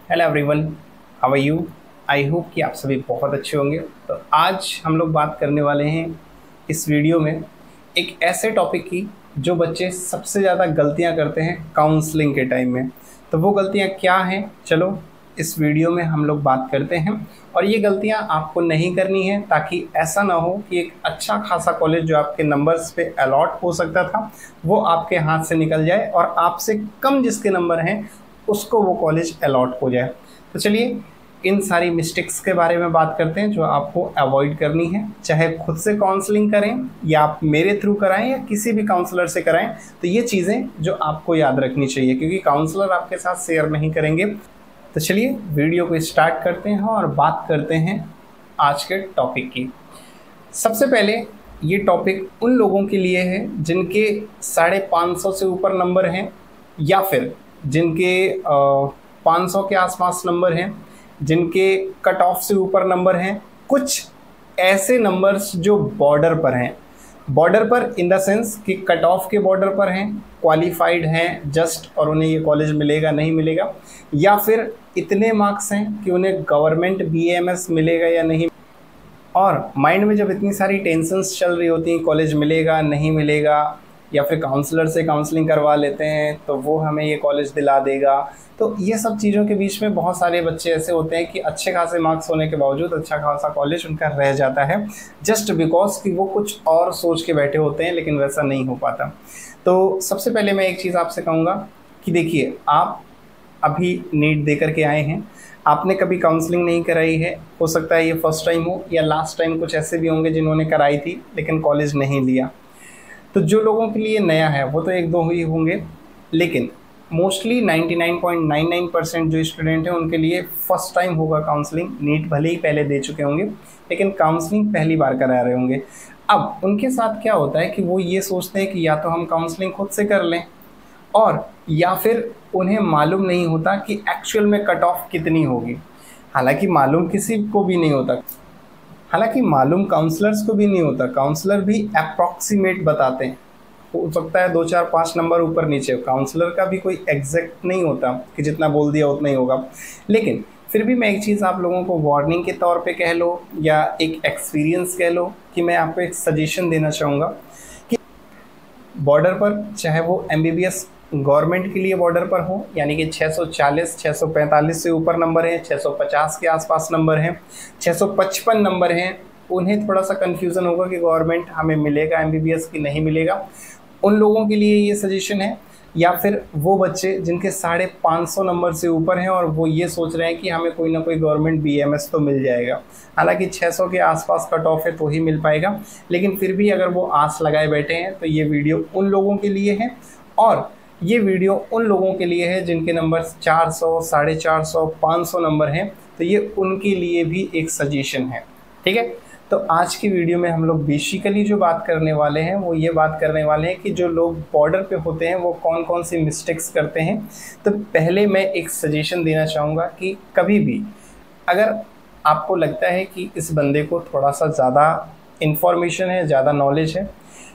Hello everyone, how are you. I hope कि आप सभी बहुत अच्छे होंगे। तो आज हम लोग बात करने वाले हैं इस वीडियो में एक ऐसे टॉपिक की जो बच्चे सबसे ज़्यादा गलतियां करते हैं काउंसलिंग के टाइम में। तो वो गलतियां क्या हैं, चलो इस वीडियो में हम लोग बात करते हैं। और ये गलतियां आपको नहीं करनी है ताकि ऐसा ना हो कि एक अच्छा खासा कॉलेज जो आपके नंबर्स पे अलॉट हो सकता था वो आपके हाथ से निकल जाए और आपसे कम जिसके नंबर हैं उसको वो कॉलेज अलॉट हो जाए। तो चलिए इन सारी मिस्टेक्स के बारे में बात करते हैं जो आपको अवॉइड करनी है, चाहे खुद से काउंसलिंग करें या आप मेरे थ्रू कराएं या किसी भी काउंसलर से कराएं। तो ये चीज़ें जो आपको याद रखनी चाहिए क्योंकि काउंसलर आपके साथ शेयर नहीं करेंगे। तो चलिए वीडियो को स्टार्ट करते हैं और बात करते हैं आज के टॉपिक की। सबसे पहले ये टॉपिक उन लोगों के लिए है जिनके 550 से ऊपर नंबर हैं या फिर जिनके 500 के आसपास नंबर हैं, जिनके कट ऑफ से ऊपर नंबर हैं, कुछ ऐसे नंबर्स जो बॉर्डर पर हैं। बॉर्डर पर इन द सेंस कि कट ऑफ के बॉर्डर पर हैं, क्वालिफाइड हैं जस्ट और उन्हें ये कॉलेज मिलेगा नहीं मिलेगा, या फिर इतने मार्क्स हैं कि उन्हें गवर्नमेंट बीएएमएस मिलेगा या नहीं। और माइंड में जब इतनी सारी टेंशन्स चल रही होती हैं, कॉलेज मिलेगा नहीं मिलेगा, या फिर काउंसलर से काउंसलिंग करवा लेते हैं तो वो हमें ये कॉलेज दिला देगा। तो ये सब चीज़ों के बीच में बहुत सारे बच्चे ऐसे होते हैं कि अच्छे खासे मार्क्स होने के बावजूद अच्छा खासा कॉलेज उनका रह जाता है जस्ट बिकॉज कि वो कुछ और सोच के बैठे होते हैं, लेकिन वैसा नहीं हो पाता। तो सबसे पहले मैं एक चीज़ आपसे कहूँगा कि देखिए, आप अभी नीट दे करके आए हैं, आपने कभी काउंसलिंग नहीं कराई है, हो सकता है ये फर्स्ट टाइम हो या लास्ट टाइम, कुछ ऐसे भी होंगे जिन्होंने कराई थी लेकिन कॉलेज नहीं लिया। तो जो लोगों के लिए नया है वो तो एक दो ही होंगे, लेकिन मोस्टली 99.99% जो स्टूडेंट हैं उनके लिए फर्स्ट टाइम होगा काउंसलिंग। नीट भले ही पहले दे चुके होंगे लेकिन काउंसलिंग पहली बार करा रहे होंगे। अब उनके साथ क्या होता है कि वो ये सोचते हैं कि या तो हम काउंसलिंग खुद से कर लें, और या फिर उन्हें मालूम नहीं होता कि एक्चुअल में कट ऑफ कितनी होगी। हालांकि मालूम किसी को भी नहीं होता, हालांकि मालूम काउंसलर्स को भी नहीं होता, काउंसलर भी अप्रॉक्सीमेट बताते हैं। हो सकता है 2 4 5 नंबर ऊपर नीचे, काउंसलर का भी कोई एग्जैक्ट नहीं होता कि जितना बोल दिया उतना ही होगा। लेकिन फिर भी मैं एक चीज़ आप लोगों को वार्निंग के तौर पे कह लो या एक एक्सपीरियंस कह लो कि मैं आपको एक सजेशन देना चाहूँगा कि बॉर्डर पर, चाहे वो एमबीबीएस गवर्नमेंट के लिए बॉर्डर पर हो, यानी कि 640 645 से ऊपर नंबर हैं, 650 के आसपास नंबर हैं, 655 नंबर हैं, उन्हें थोड़ा सा कन्फ्यूज़न होगा कि गवर्नमेंट हमें मिलेगा एमबीबीएस की नहीं मिलेगा। उन लोगों के लिए ये सजेशन है। या फिर वो बच्चे जिनके 550 नंबर से ऊपर हैं और वो ये सोच रहे हैं कि हमें कोई ना कोई गवर्नमेंट बीएमएस तो मिल जाएगा, हालांकि 600 के आसपास कट ऑफ है तो ही मिल पाएगा, लेकिन फिर भी अगर वो आस लगाए बैठे हैं तो ये वीडियो उन लोगों के लिए है। और ये वीडियो उन लोगों के लिए है जिनके नंबर 400, 450, 500 नंबर हैं, तो ये उनके लिए भी एक सजेशन है। ठीक है, तो आज की वीडियो में हम लोग बेसिकली जो बात करने वाले हैं वो ये बात करने वाले हैं कि जो लोग बॉर्डर पे होते हैं वो कौन कौन सी मिस्टेक्स करते हैं। तो पहले मैं एक सजेशन देना चाहूँगा कि कभी भी अगर आपको लगता है कि इस बंदे को थोड़ा सा ज़्यादा इन्फॉर्मेशन है, ज़्यादा नॉलेज है,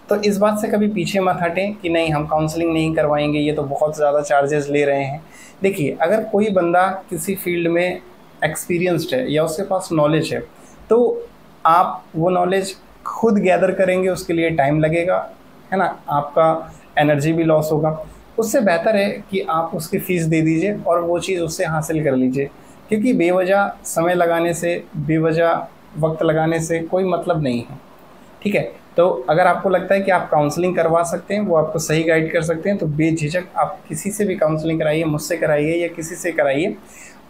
तो इस बात से कभी पीछे मत हटें कि नहीं हम काउंसलिंग नहीं करवाएंगे, ये तो बहुत ज़्यादा चार्जेस ले रहे हैं। देखिए, अगर कोई बंदा किसी फील्ड में एक्सपीरियंस्ड है या उसके पास नॉलेज है तो आप वो नॉलेज खुद गैदर करेंगे, उसके लिए टाइम लगेगा, है ना, आपका एनर्जी भी लॉस होगा। उससे बेहतर है कि आप उसकी फ़ीस दे दीजिए और वो चीज़ उससे हासिल कर लीजिए, क्योंकि बेवजह समय लगाने से, बेवजह वक्त लगाने से कोई मतलब नहीं है। ठीक है, तो अगर आपको लगता है कि आप काउंसलिंग करवा सकते हैं, वो आपको सही गाइड कर सकते हैं, तो बेझिझक आप किसी से भी काउंसलिंग कराइए, मुझसे कराइए या किसी से कराइए।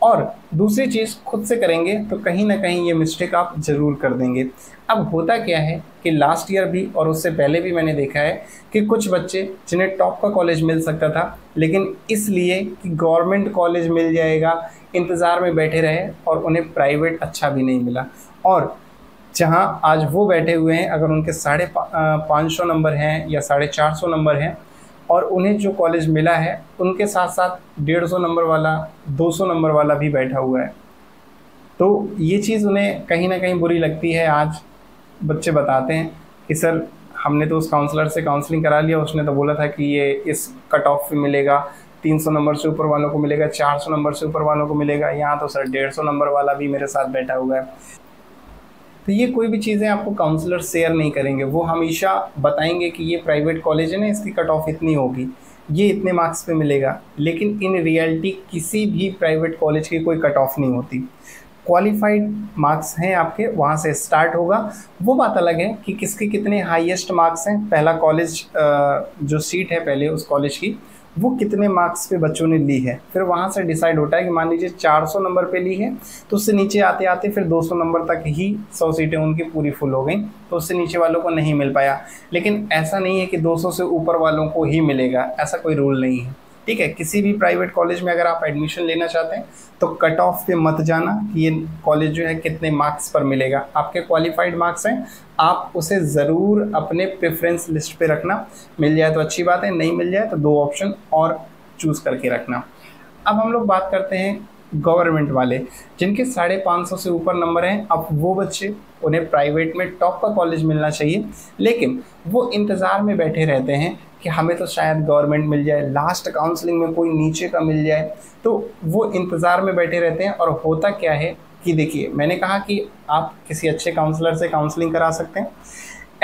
और दूसरी चीज़, खुद से करेंगे तो कहीं ना कहीं ये मिस्टेक आप ज़रूर कर देंगे। अब होता क्या है कि लास्ट ईयर भी और उससे पहले भी मैंने देखा है कि कुछ बच्चे जिन्हें टॉप का कॉलेज मिल सकता था, लेकिन इसलिए कि गवर्नमेंट कॉलेज मिल जाएगा इंतज़ार में बैठे रहे और उन्हें प्राइवेट अच्छा भी नहीं मिला। और जहां आज वो बैठे हुए हैं, अगर उनके 550 नंबर हैं या 450 नंबर हैं और उन्हें जो कॉलेज मिला है, उनके साथ साथ 150 नंबर वाला, 200 नंबर वाला भी बैठा हुआ है, तो ये चीज़ उन्हें कहीं ना कहीं बुरी लगती है। आज बच्चे बताते हैं कि सर हमने तो उस काउंसलर से काउंसलिंग करा लिया, उसने तो बोला था कि ये इस कट ऑफ पे मिलेगा, 300 नंबर से ऊपर वालों को मिलेगा, 400 नंबर से ऊपर वालों को मिलेगा, यहाँ तो सर 150 नंबर वाला भी मेरे साथ बैठा हुआ है। तो ये कोई भी चीज़ें आपको काउंसलर शेयर नहीं करेंगे, वो हमेशा बताएंगे कि ये प्राइवेट कॉलेज है ना, इसकी कट ऑफ इतनी होगी, ये इतने मार्क्स पे मिलेगा, लेकिन इन रियलिटी किसी भी प्राइवेट कॉलेज की कोई कट ऑफ नहीं होती। क्वालिफाइड मार्क्स हैं आपके, वहाँ से स्टार्ट होगा। वो बात अलग है कि किसके कितने हाईएस्ट मार्क्स हैं, पहला कॉलेज जो सीट है पहले उस कॉलेज की, वो कितने मार्क्स पे बच्चों ने ली है, फिर वहाँ से डिसाइड होता है कि मान लीजिए 400 नंबर पे ली है तो उससे नीचे आते आते फिर 200 नंबर तक ही 100 सीटें उनकी पूरी फुल हो गई, तो उससे नीचे वालों को नहीं मिल पाया। लेकिन ऐसा नहीं है कि 200 से ऊपर वालों को ही मिलेगा, ऐसा कोई रूल नहीं है। ठीक है, किसी भी प्राइवेट कॉलेज में अगर आप एडमिशन लेना चाहते हैं तो कट ऑफ पे मत जाना कि ये कॉलेज जो है कितने मार्क्स पर मिलेगा। आपके क्वालिफाइड मार्क्स हैं, आप उसे ज़रूर अपने प्रेफरेंस लिस्ट पे रखना। मिल जाए तो अच्छी बात है, नहीं मिल जाए तो 2 ऑप्शन और चूज़ करके रखना। अब हम लोग बात करते हैं गवर्नमेंट वाले जिनके 550 से ऊपर नंबर हैं। अब वो बच्चे, उन्हें प्राइवेट में टॉप का कॉलेज मिलना चाहिए, लेकिन वो इंतज़ार में बैठे रहते हैं कि हमें तो शायद गवर्नमेंट मिल जाए, लास्ट काउंसलिंग में कोई नीचे का मिल जाए, तो वो इंतज़ार में बैठे रहते हैं। और होता क्या है कि देखिए, मैंने कहा कि आप किसी अच्छे काउंसलर से काउंसलिंग करा सकते हैं,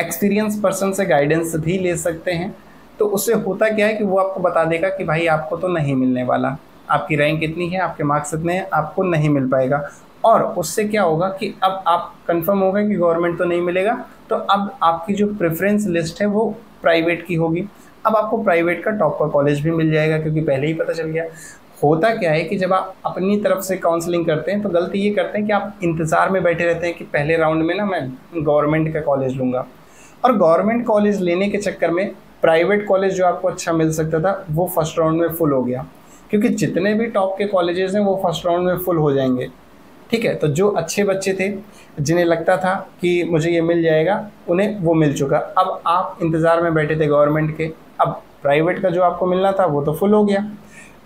एक्सपीरियंस पर्सन से गाइडेंस भी ले सकते हैं। तो उससे होता क्या है कि वो आपको बता देगा कि भाई आपको तो नहीं मिलने वाला, आपकी रैंक इतनी है, आपके मार्क्स इतने हैं, आपको नहीं मिल पाएगा। और उससे क्या होगा कि अब आप कंफर्म हो गए कि गवर्नमेंट तो नहीं मिलेगा, तो अब आपकी जो प्रेफरेंस लिस्ट है वो प्राइवेट की होगी। अब आपको प्राइवेट का टॉप का कॉलेज भी मिल जाएगा, क्योंकि पहले ही पता चल गया। होता क्या है कि जब आप अपनी तरफ से काउंसलिंग करते हैं तो गलती ये करते हैं कि आप इंतज़ार में बैठे रहते हैं कि पहले राउंड में ना मैं गवर्नमेंट का कॉलेज लूँगा, और गवर्नमेंट कॉलेज लेने के चक्कर में प्राइवेट कॉलेज जो आपको अच्छा मिल सकता था वो फर्स्ट राउंड में फुल हो गया, क्योंकि जितने भी टॉप के कॉलेजेस हैं वो फर्स्ट राउंड में फुल हो जाएंगे। ठीक है, तो जो अच्छे बच्चे थे जिन्हें लगता था कि मुझे ये मिल जाएगा, उन्हें वो मिल चुका। अब आप इंतज़ार में बैठे थे गवर्नमेंट के, अब प्राइवेट का जो आपको मिलना था वो तो फुल हो गया,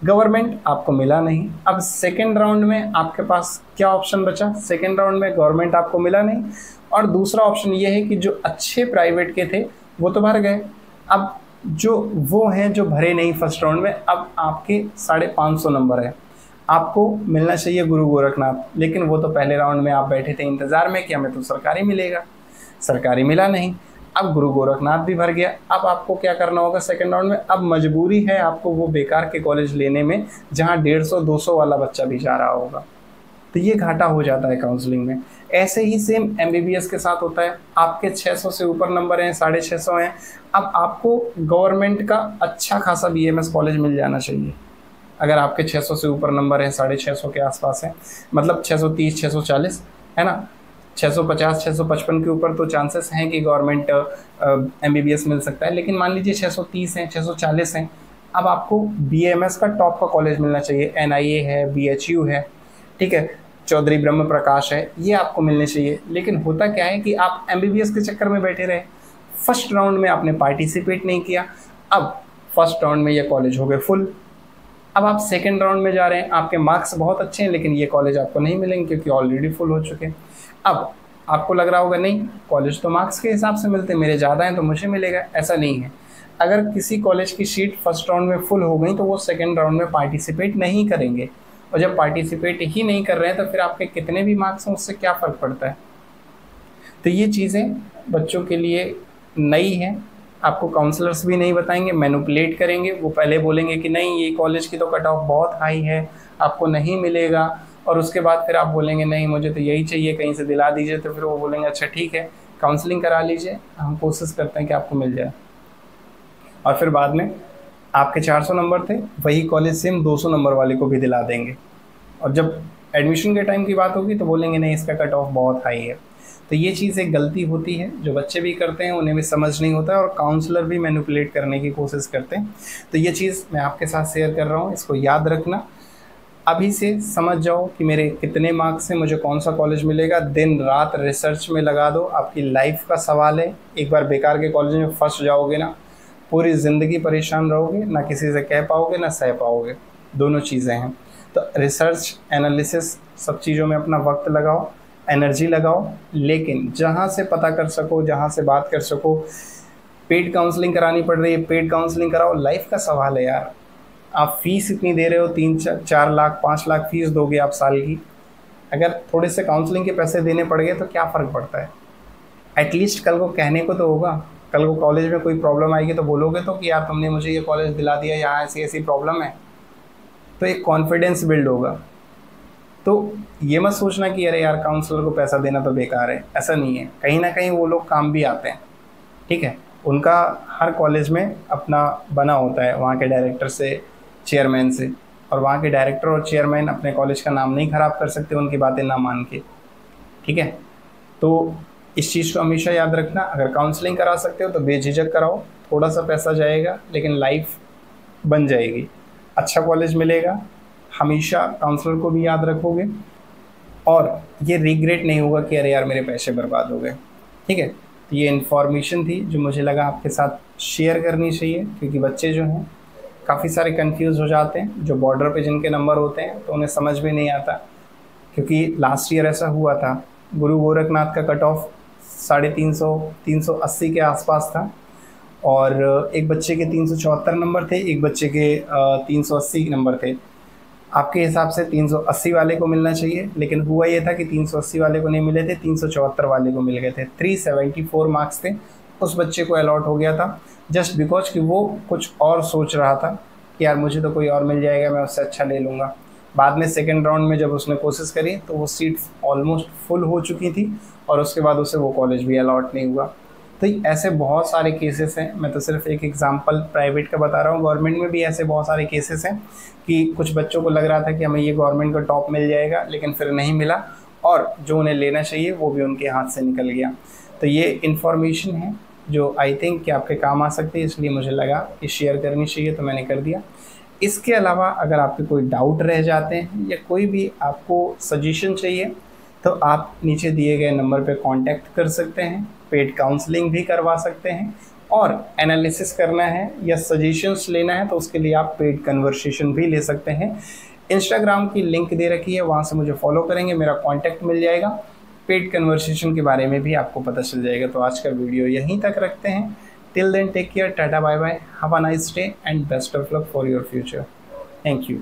गवर्नमेंट आपको मिला नहीं। अब सेकेंड राउंड में आपके पास क्या ऑप्शन बचा? सेकेंड राउंड में गवर्नमेंट आपको मिला नहीं, और दूसरा ऑप्शन ये है कि जो अच्छे प्राइवेट के थे वो तो भर गए। अब जो वो हैं जो भरे नहीं फर्स्ट राउंड में, अब आपके 550 नंबर है, आपको मिलना चाहिए गुरु गोरखनाथ, लेकिन वो तो पहले राउंड में आप बैठे थे इंतज़ार में कि हमें तो सरकारी मिलेगा, सरकारी मिला नहीं। अब गुरु गोरखनाथ भी भर गया। अब आपको क्या करना होगा सेकंड राउंड में? अब मजबूरी है आपको वो बेकार के कॉलेज लेने में जहां 150-200 वाला बच्चा भी जा रहा होगा, तो ये घाटा हो जाता है काउंसलिंग में। ऐसे ही सेम MBBS के साथ होता है। आपके 600 से ऊपर नंबर हैं, 650 हैं, अब आपको गवर्नमेंट का अच्छा खासा BMS कॉलेज मिल जाना चाहिए। अगर आपके 600 से ऊपर नंबर है, 650 के आसपास है, मतलब 630 640 है ना, 650 655 के ऊपर तो चांसेस हैं कि गवर्नमेंट MBBS मिल सकता है। लेकिन मान लीजिए 630 हैं, 640 हैं, अब आपको BMS का टॉप का कॉलेज मिलना चाहिए। NIA है, BHU है, ठीक है, चौधरी ब्रह्म प्रकाश है, ये आपको मिलने चाहिए। लेकिन होता क्या है कि आप MBBS के चक्कर में बैठे रहे, फर्स्ट राउंड में आपने पार्टिसिपेट नहीं किया, अब फर्स्ट राउंड में ये कॉलेज हो गए फुल। अब आप सेकेंड राउंड में जा रहे हैं, आपके मार्क्स बहुत अच्छे हैं, लेकिन ये कॉलेज आपको नहीं मिलेंगे क्योंकि ऑलरेडी फुल हो चुके हैं। अब आपको लग रहा होगा नहीं, कॉलेज तो मार्क्स के हिसाब से मिलते हैं, मेरे ज़्यादा हैं तो मुझे मिलेगा। ऐसा नहीं है। अगर किसी कॉलेज की सीट फर्स्ट राउंड में फुल हो गई तो वो सेकेंड राउंड में पार्टिसिपेट नहीं करेंगे, और जब पार्टिसिपेट ही नहीं कर रहे हैं तो फिर आपके कितने भी मार्क्स हैं उससे क्या फ़र्क पड़ता है। तो ये चीज़ें बच्चों के लिए नई हैं, आपको काउंसलर्स भी नहीं बताएंगे, मैनिपुलेट करेंगे। वो पहले बोलेंगे कि नहीं ये कॉलेज की तो कट ऑफ बहुत हाई है, आपको नहीं मिलेगा, और उसके बाद फिर आप बोलेंगे नहीं मुझे तो यही चाहिए, कहीं से दिला दीजिए। तो फिर वो बोलेंगे अच्छा ठीक है काउंसलिंग करा लीजिए, हम कोशिश करते हैं कि आपको मिल जाए। और फिर बाद में आपके 400 नंबर थे, वही कॉलेज सेम 200 नंबर वाले को भी दिला देंगे, और जब एडमिशन के टाइम की बात होगी तो बोलेंगे नहीं इसका कट ऑफ बहुत हाई है। तो ये चीज़ एक गलती होती है, जो बच्चे भी करते हैं, उन्हें भी समझ नहीं होता है, और काउंसलर भी मैनिपुलेट करने की कोशिश करते हैं। तो ये चीज़ मैं आपके साथ शेयर कर रहा हूँ, इसको याद रखना। अभी से समझ जाओ कि मेरे कितने मार्क्स हैं, मुझे कौन सा कॉलेज मिलेगा, दिन रात रिसर्च में लगा दो। आपकी लाइफ का सवाल है, एक बार बेकार के कॉलेज में फंस जाओगे ना, पूरी ज़िंदगी परेशान रहोगे, ना किसी से कह पाओगे ना सह पाओगे, दोनों चीज़ें हैं। तो रिसर्च एनालिसिस सब चीज़ों में अपना वक्त लगाओ, एनर्जी लगाओ, लेकिन जहाँ से पता कर सको, जहाँ से बात कर सको। पेड काउंसलिंग करानी पड़ रही है, पेड काउंसलिंग कराओ, लाइफ का सवाल है यार। आप फीस इतनी दे रहे हो, 3-4 लाख 5 लाख फीस दोगे आप साल की, अगर थोड़े से काउंसलिंग के पैसे देने पड़ गए तो क्या फ़र्क पड़ता है। एटलीस्ट कल को कहने को तो होगा, कल को कॉलेज में कोई प्रॉब्लम आएगी तो बोलोगे तो कि यार तुमने मुझे ये कॉलेज दिला दिया, यहाँ ऐसी ऐसी प्रॉब्लम है, तो एक कॉन्फिडेंस बिल्ड होगा। तो ये मत सोचना कि अरे यार काउंसलर को पैसा देना तो बेकार है, ऐसा नहीं है। कहीं ना कहीं वो लोग काम भी आते हैं, ठीक है। उनका हर कॉलेज में अपना बना होता है वहाँ के डायरेक्टर से, चेयरमैन से, और वहाँ के डायरेक्टर और चेयरमैन अपने कॉलेज का नाम नहीं ख़राब कर सकते उनकी बातें ना मान के, ठीक है। तो इस चीज़ को हमेशा याद रखना, अगर काउंसलिंग करा सकते हो तो बेझिझक कराओ, थोड़ा सा पैसा जाएगा लेकिन लाइफ बन जाएगी, अच्छा कॉलेज मिलेगा, हमेशा काउंसलर को भी याद रखोगे और ये रिग्रेट नहीं होगा कि अरे यार मेरे पैसे बर्बाद हो गए, ठीक है। तो ये इन्फॉर्मेशन थी जो मुझे लगा आपके साथ शेयर करनी चाहिए, क्योंकि बच्चे जो हैं काफ़ी सारे कंफ्यूज हो जाते हैं, जो बॉर्डर पे जिनके नंबर होते हैं तो उन्हें समझ में नहीं आता। क्योंकि लास्ट ईयर ऐसा हुआ था, गुरु गोरखनाथ का कट ऑफ 350-380 के आसपास था, और एक बच्चे के 374 नंबर थे, एक बच्चे के 380 नंबर थे। आपके हिसाब से 380 वाले को मिलना चाहिए, लेकिन हुआ ये था कि 380 वाले को नहीं मिले थे, 374 वाले को मिल गए थे। 374 मार्क्स थे, उस बच्चे को अलॉट हो गया था, जस्ट बिकॉज कि वो कुछ और सोच रहा था कि यार मुझे तो कोई और मिल जाएगा, मैं उससे अच्छा ले लूँगा। बाद में सेकेंड राउंड में जब उसने कोशिश करी तो वो सीट ऑलमोस्ट फुल हो चुकी थी, और उसके बाद उसे वो कॉलेज भी अलॉट नहीं हुआ। तो ऐसे बहुत सारे केसेस हैं, मैं तो सिर्फ एक एग्जांपल प्राइवेट का बता रहा हूँ, गवर्नमेंट में भी ऐसे बहुत सारे केसेस हैं कि कुछ बच्चों को लग रहा था कि हमें ये गवर्नमेंट का टॉप मिल जाएगा, लेकिन फिर नहीं मिला, और जो उन्हें लेना चाहिए वो भी उनके हाथ से निकल गया। तो ये इन्फॉर्मेशन है जो आई थिंक कि आपके काम आ सकती है, इसलिए मुझे लगा कि शेयर करनी चाहिए तो मैंने कर दिया। इसके अलावा अगर आपके कोई डाउट रह जाते हैं या कोई भी आपको सजेशन चाहिए तो आप नीचे दिए गए नंबर पे कांटेक्ट कर सकते हैं, पेड काउंसलिंग भी करवा सकते हैं, और एनालिसिस करना है या सजेशंस लेना है तो उसके लिए आप पेड कन्वर्सेशन भी ले सकते हैं। इंस्टाग्राम की लिंक दे रखी है, वहाँ से मुझे फॉलो करेंगे, मेरा कॉन्टैक्ट मिल जाएगा, पेड कन्वर्सेशन के बारे में भी आपको पता चल जाएगा। तो आज का वीडियो यहीं तक रखते हैं। Till then take care, tata bye bye, have a nice day and best of luck for your future. Thank you.